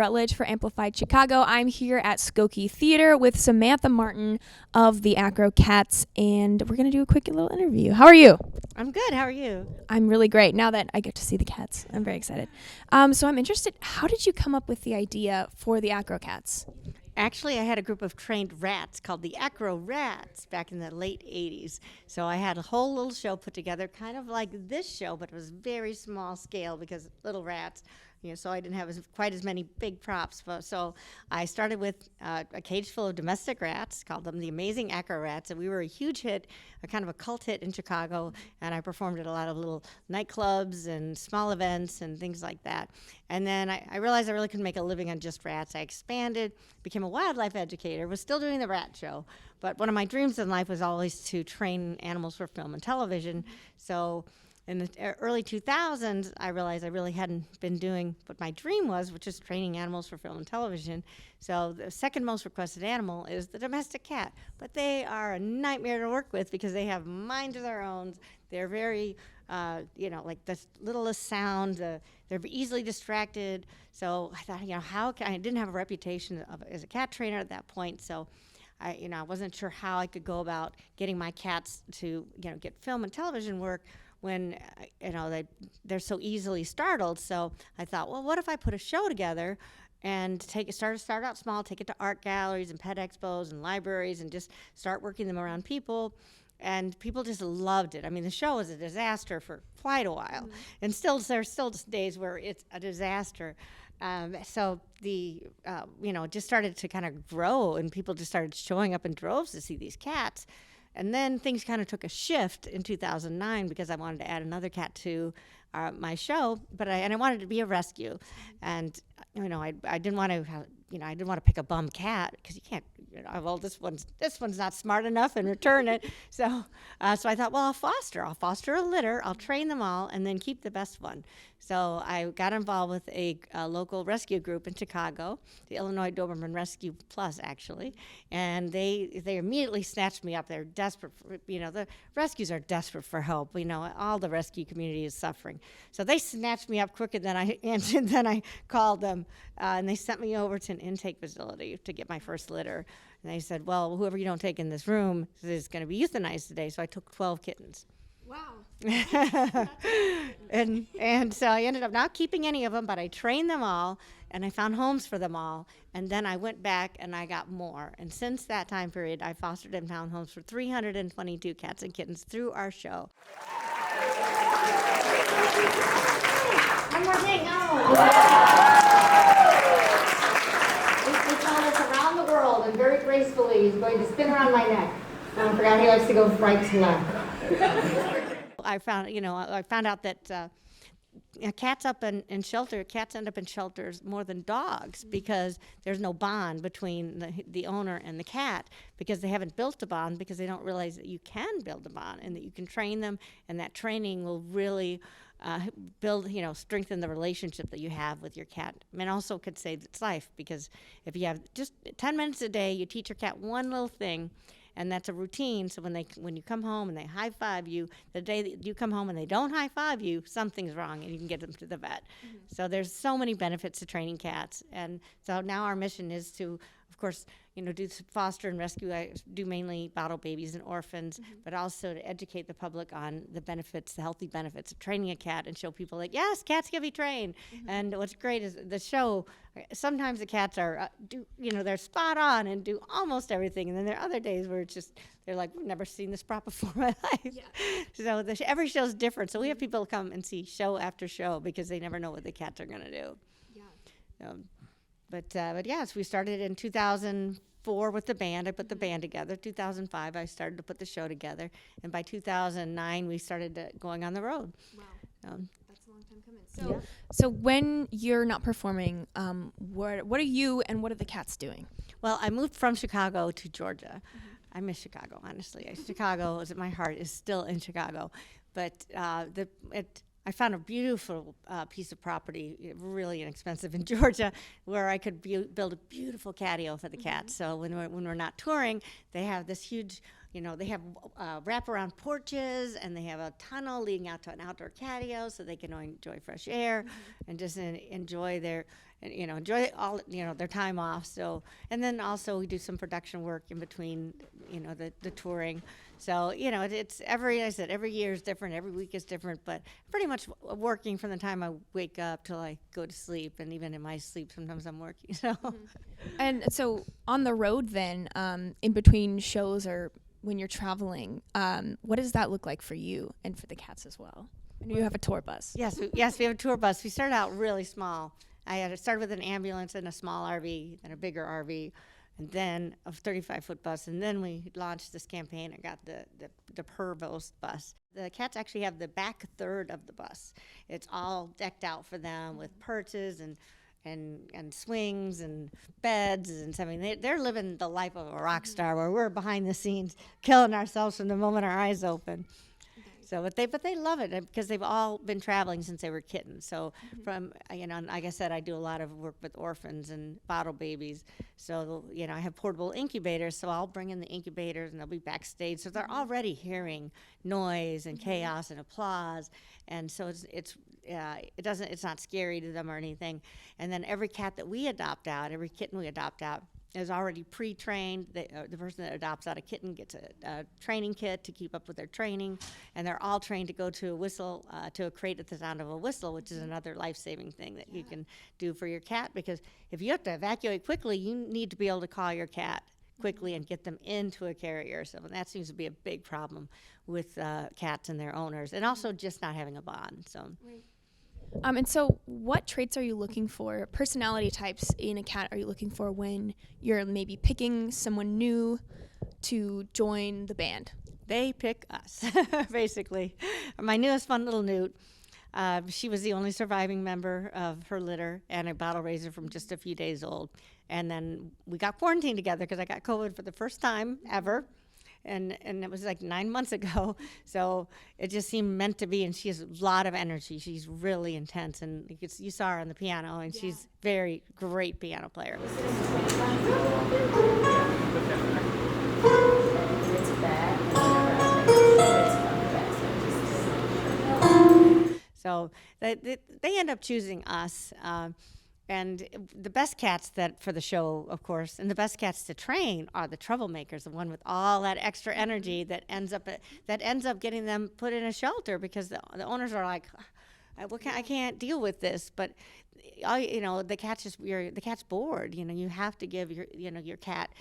Rutledge for Amplified Chicago. I'm here at Skokie Theater with Samantha Martin of the Acro Cats, and we're going to do a quick little interview. How are you? I'm good. How are you? I'm really great now that I get to see the cats. I'm very excited. So I'm interested, how did you come up with the idea for the Acro Cats? Actually, I had a group of trained rats called the Acro Rats back in the late 80s. So I had a whole little show put together, kind of like this show, but it was very small scale because little rats. So I didn't have quite as many big props. So I started with a cage full of domestic rats, called them the Amazing Acro Rats, and we were a huge hit, a kind of a cult hit in Chicago, and I performed at a lot of little nightclubs and small events and things like that. And then I realized I really couldn't make a living on just rats. I expanded, became a wildlife educator, was still doing the rat show, but one of my dreams in life was always to train animals for film and television. So in the early 2000s, I realized I really hadn't been doing what my dream was, which is training animals for film and television. So the second most requested animal is the domestic cat. But they are a nightmare to work with because they have minds of their own. They're very, like the littlest sound. They're easily distracted. So I thought, I didn't have a reputation as a cat trainer at that point. So I wasn't sure how I could go about getting my cats to, get film and television work when they're so easily startled. So I thought, well, what if I put a show together and start out small, take it to art galleries and pet expos and libraries and just start working them around people. And people just loved it. I mean, the show was a disaster for quite a while. And there's still days where it's a disaster. So it just started to kind of grow, and people just started showing up in droves to see these cats. And then things kind of took a shift in 2009 because I wanted to add another cat to my show, but I wanted it to be a rescue, and I didn't want to I didn't want to pick a bum cat because you can't. Well, this one's not smart enough and return it. So I thought, well, I'll foster a litter. I'll train them all and then keep the best one. So I got involved with a local rescue group in Chicago, the Illinois Doberman Rescue Plus, actually, and they immediately snatched me up. They're desperate for, the rescues are desperate for help. All the rescue community is suffering. So they snatched me up quicker than I answered. Then I called them, and they sent me over to an intake facility to get my first litter. And they said, well, whoever you don't take in this room is going to be euthanized today. So I took 12 kittens. Wow. and so I ended up not keeping any of them, but I trained them all, and I found homes for them all. And then I went back and I got more. And since that time period, I fostered and found homes for 322 cats and kittens through our show. One more thing. He found us around the world, and very gracefully he's going to spin around my neck. I forgot he likes to go right to left. I found out that cats end up in shelters more than dogs because there's no bond between the owner and the cat, because they haven't built a bond, because they don't realize that you can build a bond and that you can train them, and that training will really strengthen the relationship that you have with your cat. And also could save its life, because if you have just 10 minutes a day, you teach your cat one little thing, and that's a routine. So when you come home and they high five you, the day that you come home and they don't high five you, something's wrong, and you can get them to the vet. Mm-hmm. So there's so many benefits to training cats, and so now our mission is to, of course, do foster and rescue. I do mainly bottle babies and orphans, but also to educate the public on the healthy benefits of training a cat, and show people that, yes, cats can be trained. And what's great is the show, sometimes the cats are, they're spot on and do almost everything. And then there are other days where it's just, they're like, we've never seen this prop before in my life. Yeah. So every show's different. So we have people come and see show after show because they never know what the cats are going to do. Yeah. But yes, we started in 2004 with the band. I put the band together. 2005, I started to put the show together. And by 2009, we started going on the road. Wow. That's a long time coming. So when you're not performing, what are you and what are the cats doing? Well, I moved from Chicago to Georgia. I miss Chicago, honestly. Chicago is at my heart, is still in Chicago. But I found a beautiful piece of property, really inexpensive, in Georgia, where I could build a beautiful catio for the cats. So when we're not touring, they have this huge they have wraparound porches, and they have a tunnel leading out to an outdoor patio so they can enjoy fresh air and just enjoy enjoy all, their time off. So, and then also we do some production work in between, the touring. So, it's every year is different, every week is different, but pretty much working from the time I wake up till I go to sleep, and even in my sleep, sometimes I'm working. So, And so on the road then, in between shows or when you're traveling, what does that look like for you and for the cats as well? I know you have a tour bus. Yes, we have a tour bus. We started out really small. I started with an ambulance and a small RV, then a bigger RV, and then a 35-foot bus. And then we launched this campaign. I got the Pervos bus. The cats actually have the back third of the bus. It's all decked out for them with perches and swings and beds and something. They're living the life of a rock star, where we're behind the scenes killing ourselves from the moment our eyes open. So, but they love it because they've all been traveling since they were kittens. So, from like I said, I do a lot of work with orphans and bottle babies. So, I have portable incubators. So I'll bring in the incubators, and they'll be backstage. So they're already hearing noise and chaos and applause, and so it's not scary to them or anything. And then every cat that we adopt out, every kitten we adopt out, is already pre-trained. The person that adopts out a kitten gets a training kit to keep up with their training, and they're all trained to go to a whistle, to a crate at the sound of a whistle, which is another life-saving thing that you can do for your cat, because if you have to evacuate quickly, you need to be able to call your cat quickly and get them into a carrier. So that seems to be a big problem with cats and their owners, and also just not having a bond. So. Right. And so what traits are you looking for, personality types in a cat are you looking for when you're maybe picking someone new to join the band? They pick us, basically. My newest fun little newt, she was the only surviving member of her litter, and a bottle raiser from just a few days old. And then we got quarantined together because I got COVID for the first time ever. And it was like 9 months ago, so it just seemed meant to be. And she has a lot of energy. She's really intense, and you saw her on the piano, and she's very great piano player. So they end up choosing us. And the best cats for the show, of course, and the best cats to train are the troublemakers, the one with all that extra energy that ends up getting them put in a shelter, because the owners are like, I can't deal with this. But the cat's bored. You have to give your cat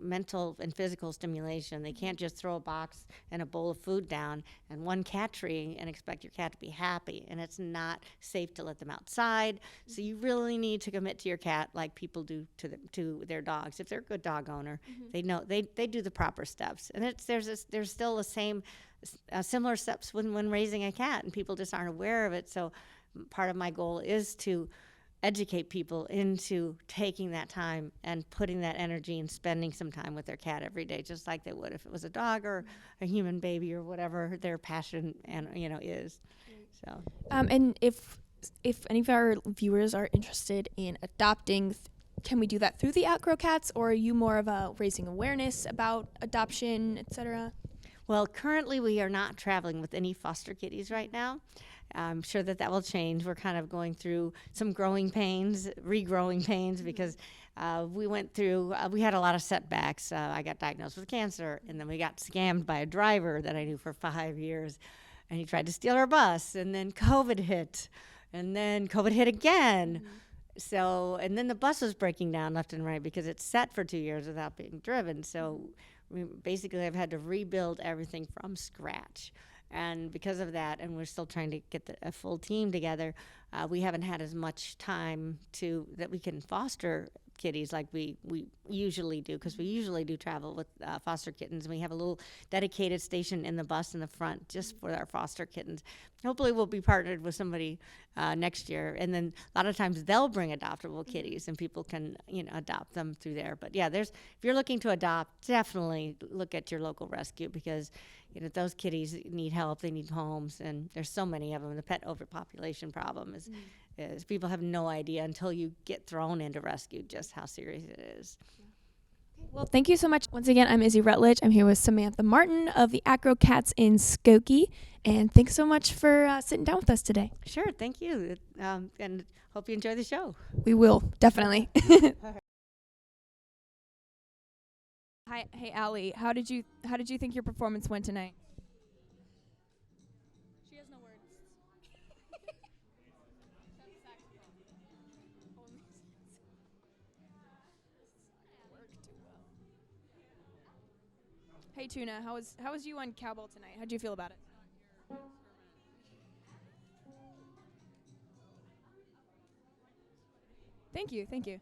mental and physical stimulation. They can't just throw a box and a bowl of food down and one cat tree and expect your cat to be happy. And it's not safe to let them outside. So you really need to commit to your cat like people do to their dogs. If they're a good dog owner, they know they do the proper steps. And there's still the same similar steps when raising a cat, and people just aren't aware of it. So part of my goal is to educate people into taking that time and putting that energy and spending some time with their cat every day, just like they would if it was a dog or a human baby or whatever their passion is. So and if any of our viewers are interested in adopting, can we do that through the Acro Cats, or are you more of a raising awareness about adoption, etc.? Well, currently we are not traveling with any foster kitties right now. I'm sure that will change. We're kind of going through some regrowing pains, because we went through, we had a lot of setbacks. I got diagnosed with cancer, and then we got scammed by a driver that I knew for 5 years, and he tried to steal our bus, and then COVID hit, and then COVID hit again. So, and then the bus was breaking down left and right because it's set for 2 years without being driven. So basically I've had to rebuild everything from scratch. And because of that, and we're still trying to get a full team together, we haven't had as much time that we can foster kitties like we usually do, because we usually do travel with foster kittens. And we have a little dedicated station in the bus in the front just for our foster kittens. Hopefully we'll be partnered with somebody next year, and then a lot of times they'll bring adoptable kitties, and people can adopt them through there. But yeah, if you're looking to adopt, definitely look at your local rescue, because those kitties need help, they need homes, and there's so many of them. The pet overpopulation problem is people have no idea until you get thrown into rescue just how serious it is. Well, thank you so much. Once again, I'm Izzie Rutledge. I'm here with Samantha Martin of the Acro Cats in Skokie. And thanks so much for sitting down with us today. Sure, thank you, and hope you enjoy the show. We will, definitely. Hi, hey Allie, how did you think your performance went tonight? She has no words. Hey Tuna, how was you on Cowbell tonight? How'd you feel about it? Thank you, thank you.